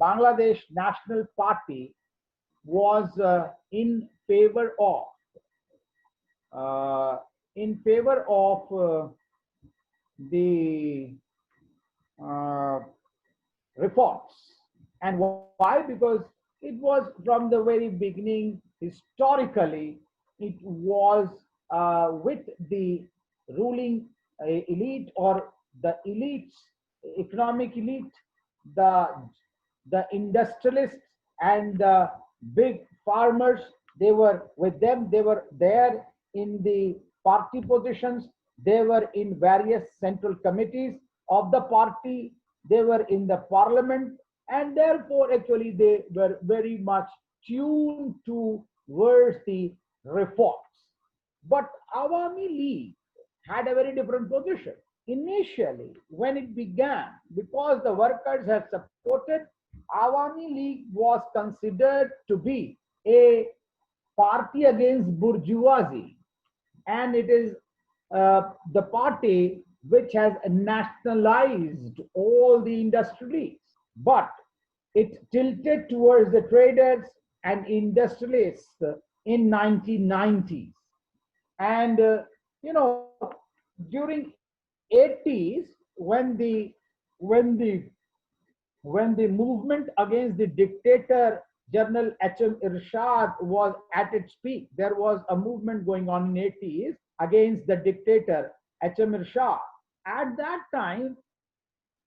Bangladesh National Party was uh, in favor of the uh, reforms. And why? Because it was from the very beginning, historically, it was with the ruling elite or the elites, economic elite, the industrialists and the big farmers. They were with them. They were there in the party positions. They were in various central committees of the party. They were in the parliament, and therefore actually they were very much tuned towards the reforms. But Awami League had a very different position. Initially, when it began, because the workers had supported, Awami League was considered to be a party against bourgeoisie, and it is the party which has nationalized all the industries. But it tilted towards the traders and industrialists in 1990s. And during 80s, when the when the movement against the dictator General H.M. Irshad was at its peak, there was a movement going on in 80s against the dictator H.M. Irshad. At that time,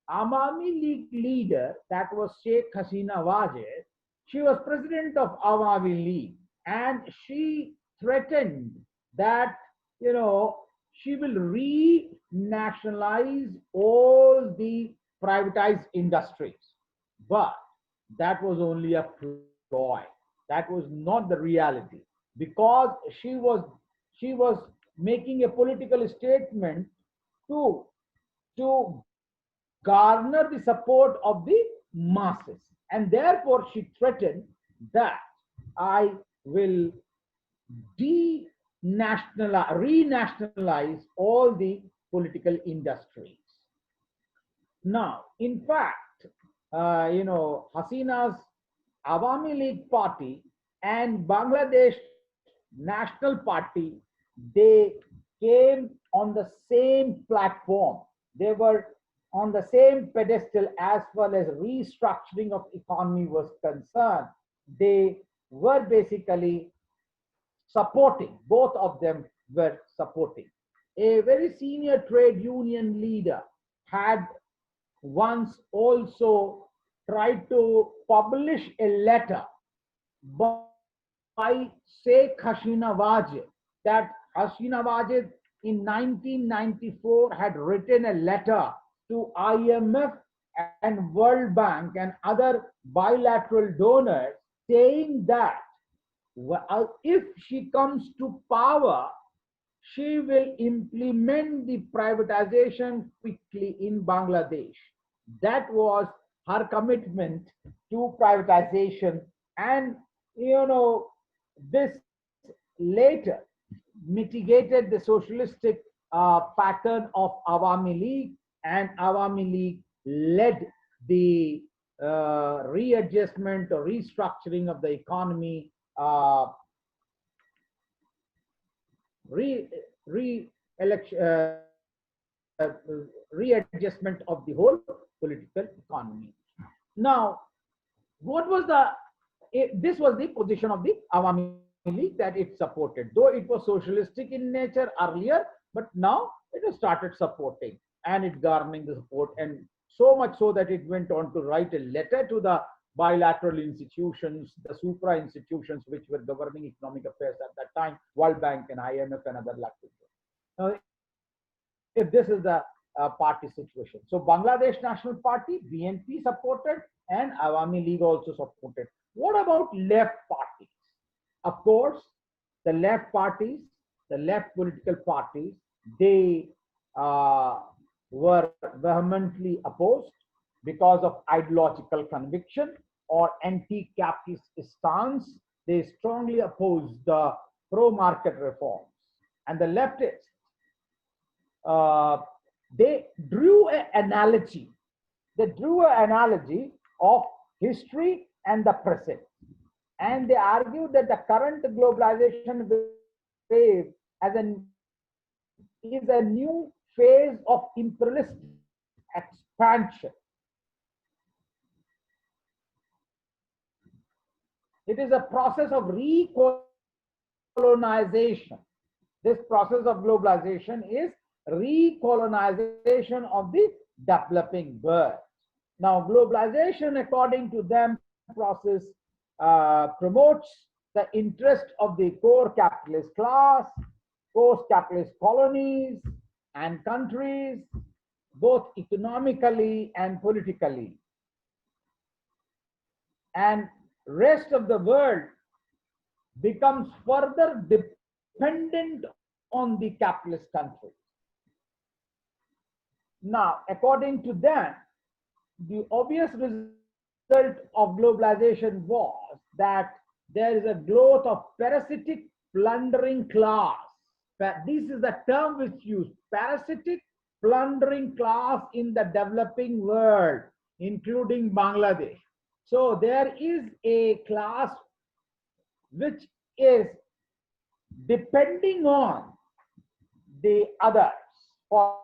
Awami League leader, that was Sheikh Hasina Wajid, she was president of Awami League, and she threatened that, she will re-nationalize all the privatized industries. But that was only a ploy. That was not the reality, because she was making a political statement to garner the support of the masses, and therefore she threatened that I will renationalize all the political industries. Now, in fact, Hasina's Awami League Party and Bangladesh National Party, they came on the same platform. They were on the same pedestal as far as restructuring of economy was concerned. They were basically supporting, both of them were supporting. A very senior trade union leader had once also tried to publish a letter by Sheikh Hasina Wajid, that Hasina Wajid in 1994 had written a letter to IMF and World Bank and other bilateral donors saying that if she comes to power, she will implement the privatization quickly in Bangladesh. That was her commitment to privatization. And, this later mitigated the socialistic pattern of Awami League, and Awami League led the readjustment or restructuring of the economy, re, re election, readjustment of the whole political economy. Now, what was this was the position of the Awami League, that it supported, though it was socialistic in nature earlier, but now it has started supporting and it garnering the support, and so much so that it went on to write a letter to the bilateral institutions, the supra institutions which were governing economic affairs at that time, World Bank and IMF and other lateral. Now, if this is the party situation. So Bangladesh National Party, BNP supported, and Awami League also supported. What about left parties? Of course, the left parties, the left political parties, they were vehemently opposed because of ideological conviction or anti-capitalist stance. They strongly opposed the pro-market reforms. And the leftists, uh, they drew an analogy They drew an analogy of history and the present. And they argued that the current globalization wave as an, is a new phase of imperialist expansion. It is a process of recolonization. This process of globalization is recolonization of the developing world. Now, globalization, according to them, process promotes the interest of the core capitalist class, post-capitalist colonies and countries, both economically and politically. And rest of the world becomes further dependent on the capitalist countries. Now, according to them, the obvious result of globalization was that there is a growth of parasitic plundering class. This is the term which is used, parasitic plundering class in the developing world, including Bangladesh. So there is a class which is depending on the others for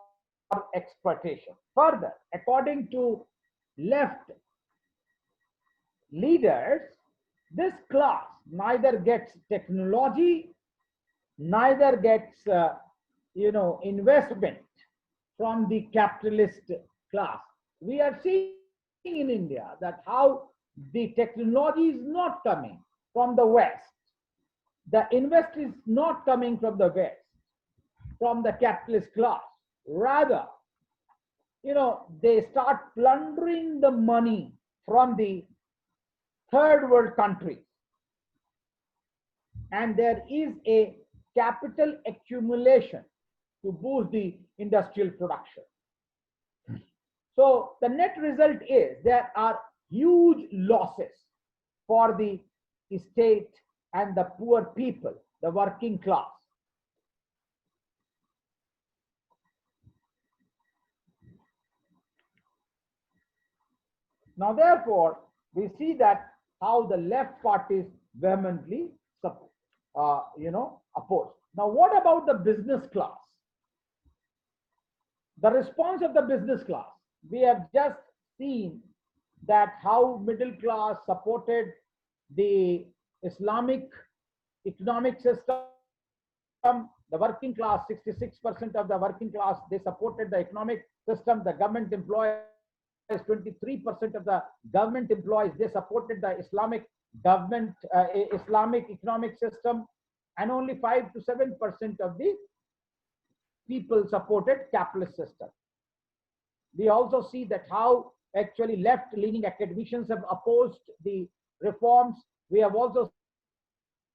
exploitation. Further, according to left leaders, this class neither gets technology, neither gets investment from the capitalist class. We are seeing in India that how the technology is not coming from the West. The invest is not coming from the West, from the capitalist class. Rather, they start plundering the money from the third world countries. And there is a capital accumulation to boost the industrial production. So the net result is there are huge losses for the state and the poor people, the working class. Now, therefore, we see that how the left parties vehemently oppose. Now, what about the business class? The response of the business class. We have just seen that how middle class supported the Islamic economic system. The working class, 66% of the working class, they supported the economic system. The government employees, 23% of the government employees, they supported the Islamic government, Islamic economic system, and only 5 to 7% of the people supported capitalist system. We also see that how actually left-leaning academicians have opposed the reforms. We have also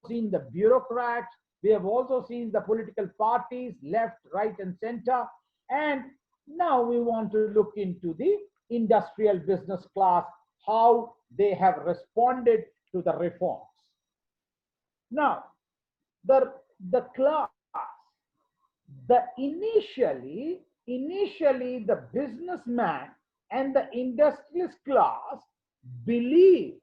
seen the bureaucrats. We have also seen the political parties, left, right, and center. And now we want to look into the industrial business class, how they have responded to the reforms. Now, the class, initially the businessman and the industrialist class believed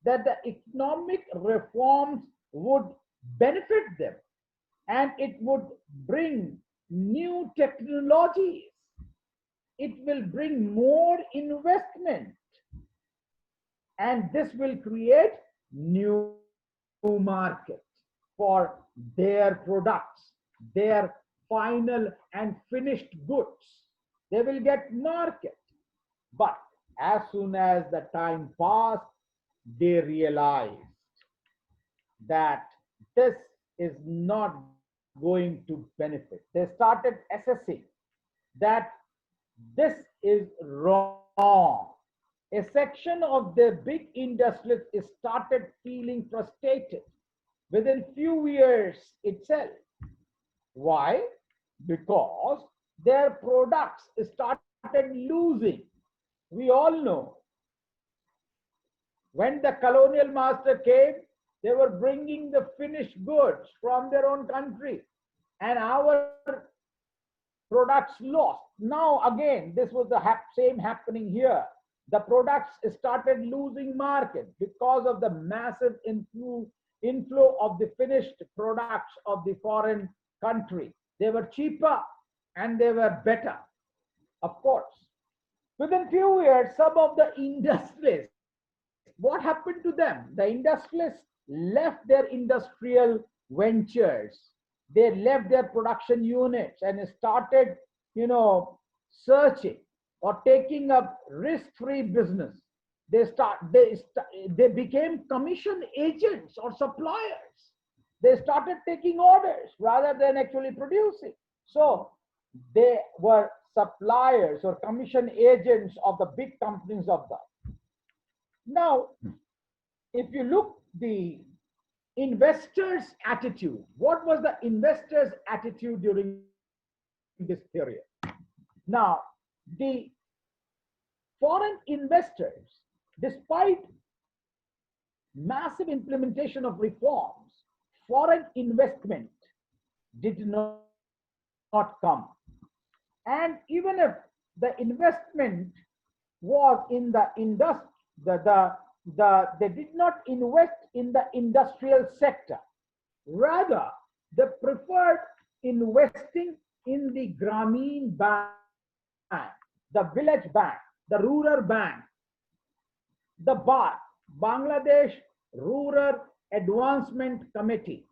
that the economic reforms would benefit them and it would bring new technologies. It will bring more investment, and this will create new market for their products, their final and finished goods. They will get market. But as soon as the time passed, they realized that this is not going to benefit. They started assessing that this is wrong. A section of the big industrialists started feeling frustrated within few years itself. Why? Because their products started losing. We all know when the colonial master came, they were bringing the finished goods from their own country, and our products lost. Now again, this was the same happening here. The products started losing market because of the massive inflow of the finished products of the foreign country. They were cheaper and they were better, of course. Within few years, some of the industrialists, what happened to them? The industrialists left their industrial ventures. They left their production units and started, searching or taking up risk-free business. They became commission agents or suppliers. They started taking orders rather than actually producing. So they were suppliers or commission agents of the big companies of that. Now, if you look the investors' attitude, what was the investors' attitude during this period? Now, the foreign investors, despite massive implementation of reforms, foreign investment did not come. And even if the investment was in the industry, they did not invest in the industrial sector. Rather, they preferred investing in the Grameen Bank, the village bank, the rural bank, the BAR, Bangladesh Rural Advancement Committee,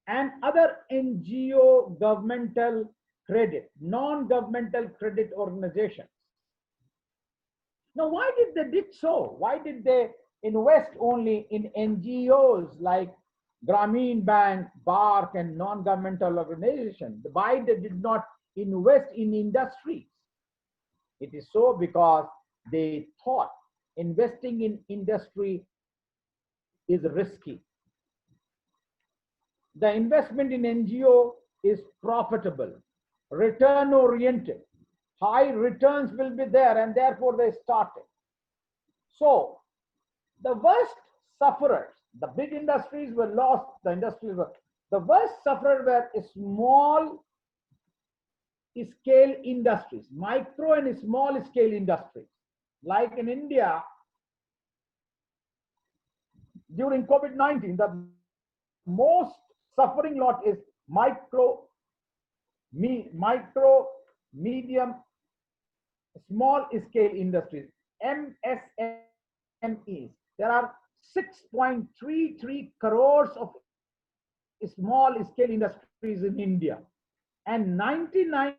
and other NGO governmental credit, non-governmental credit organizations. Now, why did they did so? Why did they invest only in NGOs like Grameen Bank, BARC, and non-governmental organizations? Why they did not invest in industries? It is so because they thought investing in industry is risky. The investment in NGO is profitable, return oriented. High returns will be there, and therefore they started. So the worst sufferers, the big industries were lost, the worst sufferers were small scale industries, micro and small scale industries. Like in India, during COVID-19, the most suffering lot is micro, medium, small scale industries, MSMEs. There are 6.33 crores of small scale industries in India, and 99%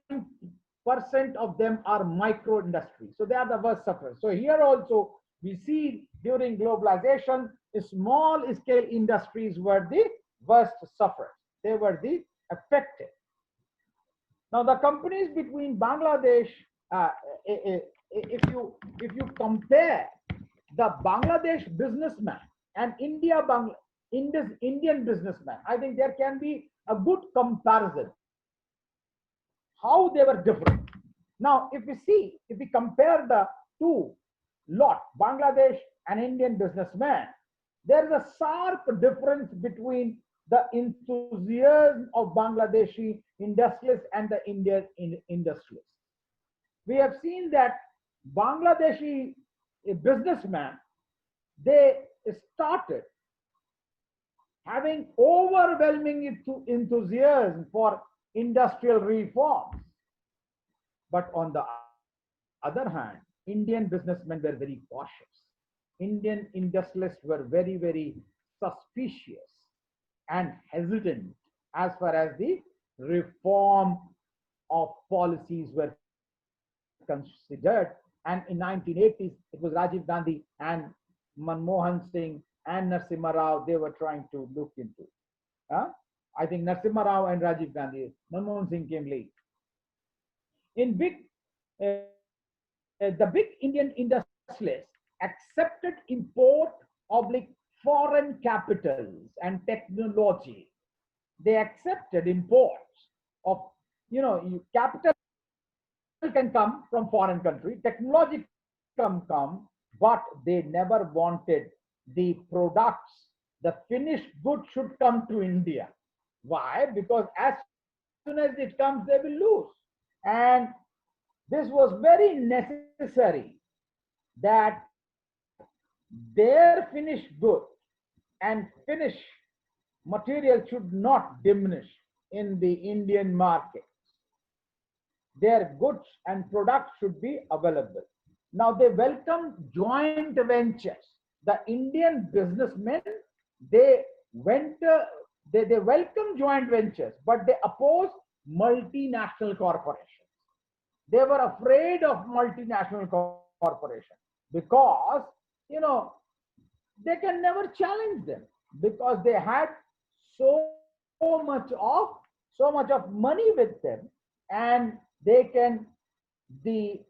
of them are micro industries. So they are the worst sufferers. So here also we see during globalization, small scale industries were the worst sufferers. They were the affected. Now the companies between Bangladesh, if you compare the Bangladesh businessman and Indian businessman, I think there can be a good comparison. How they were different. Now, if we compare the two lot, Bangladesh and Indian businessman, there is a sharp difference between the enthusiasm of Bangladeshi industrialists and the Indian industrialists. We have seen that Bangladeshi businessmen, they started having overwhelming enthusiasm for industrial reforms. But on the other hand, Indian businessmen were very cautious. Indian industrialists were very, very suspicious and hesitant as far as the reform of policies were considered. And in 1980s, it was Rajiv Gandhi and Manmohan Singh and Narasimha Rao they were trying to look into. I think Narasimha Rao and Rajiv Gandhi, Manmohan Singh came late. In the big Indian industrialists accepted import of foreign capitals and technology. They accepted imports of, capital can come from foreign country, technology can come, but they never wanted the products, the finished goods should come to India. Why? Because as soon as it comes, they will lose. And this was very necessary that their finished good and finished material should not diminish in the Indian market. Their goods and products should be available. Now they welcome joint ventures. The Indian businessmen, they went, they welcome joint ventures, but they oppose multinational corporations. They were afraid of multinational corporations because, you know, they can never challenge them because they had so much of money with them, and they can the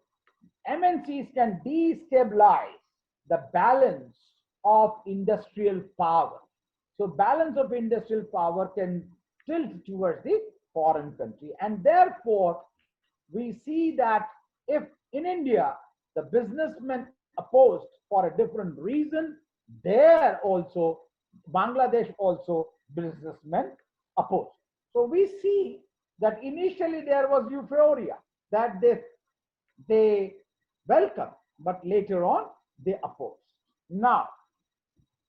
MNCs can destabilize the balance of industrial power. So balance of industrial power can tilt towards the foreign country, and therefore we see that if in India the businessmen opposed for a different reason, there also Bangladesh also businessmen opposed. So we see that initially there was euphoria that they welcome, but later on they oppose. Now,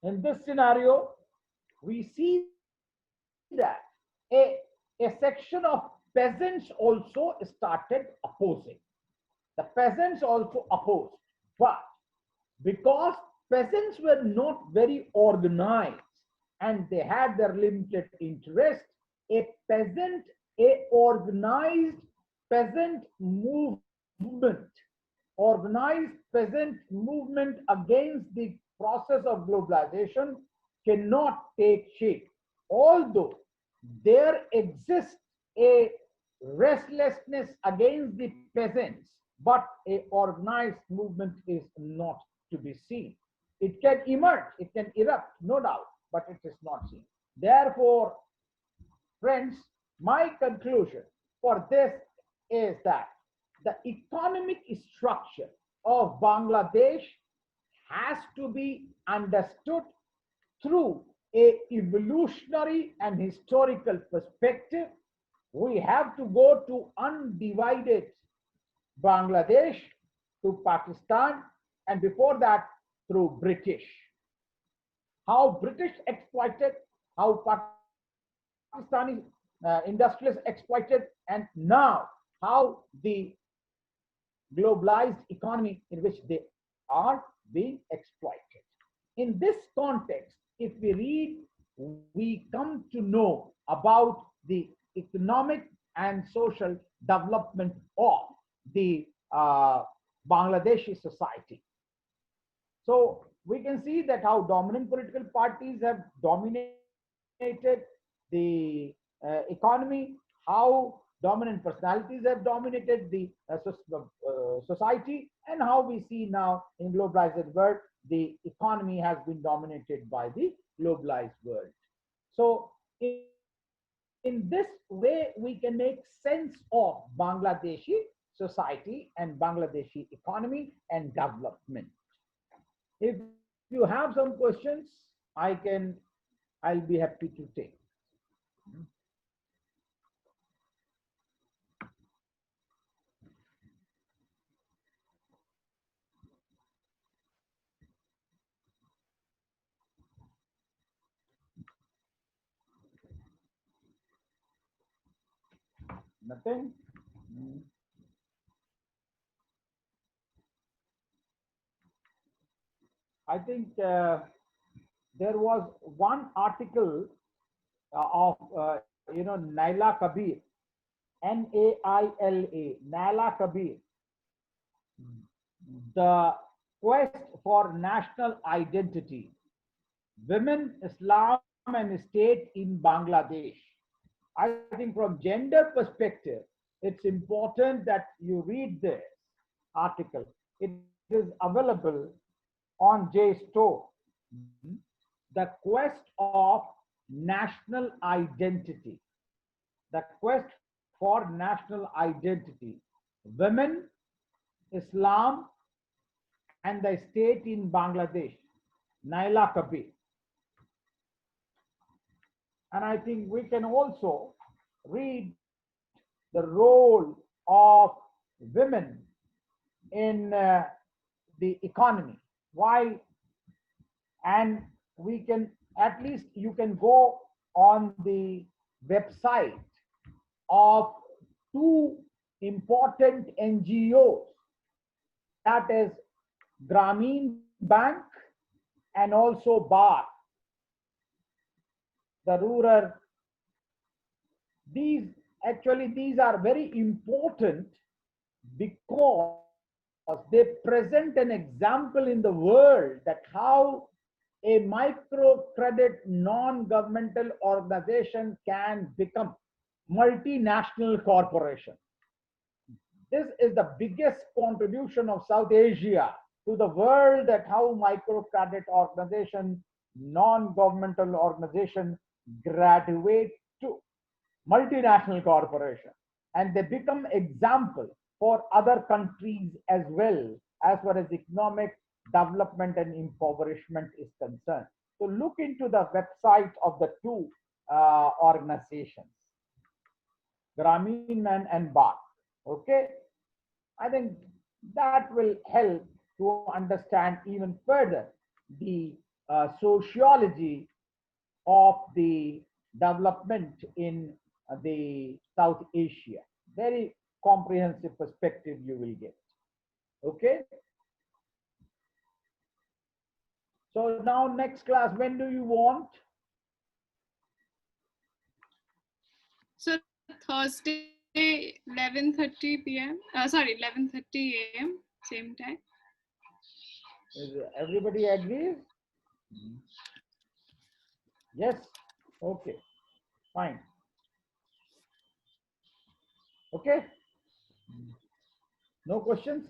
in this scenario, we see that a section of peasants also started opposing. The peasants also opposed, but because peasants were not very organized and they had their limited interest, a peasant, a organized peasant movement against the process of globalization cannot take shape. Although there exists a restlessness against the peasants, but a organized movement is not to be seen. It can emerge, it can erupt, no doubt, but it is not seen. Therefore, friends, my conclusion for this is that the economic structure of Bangladesh has to be understood through a evolutionary and historical perspective. We have to go to undivided Bangladesh, to Pakistan, and before that through British. How British exploited, how Pakistani industrialists exploited, and now how the globalized economy in which they are being exploited. In this context, if we read, we come to know about the economic and social development of the Bangladeshi society. So we can see that how dominant political parties have dominated the economy, how dominant personalities have dominated the society, and how we see now in globalized world, the economy has been dominated by the globalized world. So in this way, we can make sense of Bangladeshi society and Bangladeshi economy and development. If you have some questions, I'll be happy to take. Nothing? I think there was one article of Naila Kabir, Naila, Naila Kabir, the quest for national identity, women, Islam, and state in Bangladesh. I think from gender perspective, it's important that you read this article. It is available on JSTOR. The quest of national identity. The quest for national identity. Women, Islam, and the state in Bangladesh. Naila Kabir. And I think we can also read the role of women in the economy. Why? And we can, at least you can go on the website of two important NGOs, that is Grameen Bank and also BAR, the rural. These are very important because they present an example in the world that how a microcredit non-governmental organization can become multinational corporation. This is the biggest contribution of South Asia to the world, that how microcredit organization, non-governmental organization graduate to multinational corporation, and they become example for other countries as well, as far as economic development and impoverishment is concerned. So look into the website of the two organizations, Grameen and BAR. Okay, I think that will help to understand even further the sociology of the development in the South Asia. Very comprehensive perspective you will get. Okay. So now next class, when do you want? So Thursday, 11:30 p.m. Sorry, 11:30 a.m. Same time. Is everybody agrees? Yes. Okay. Fine. Okay. No questions?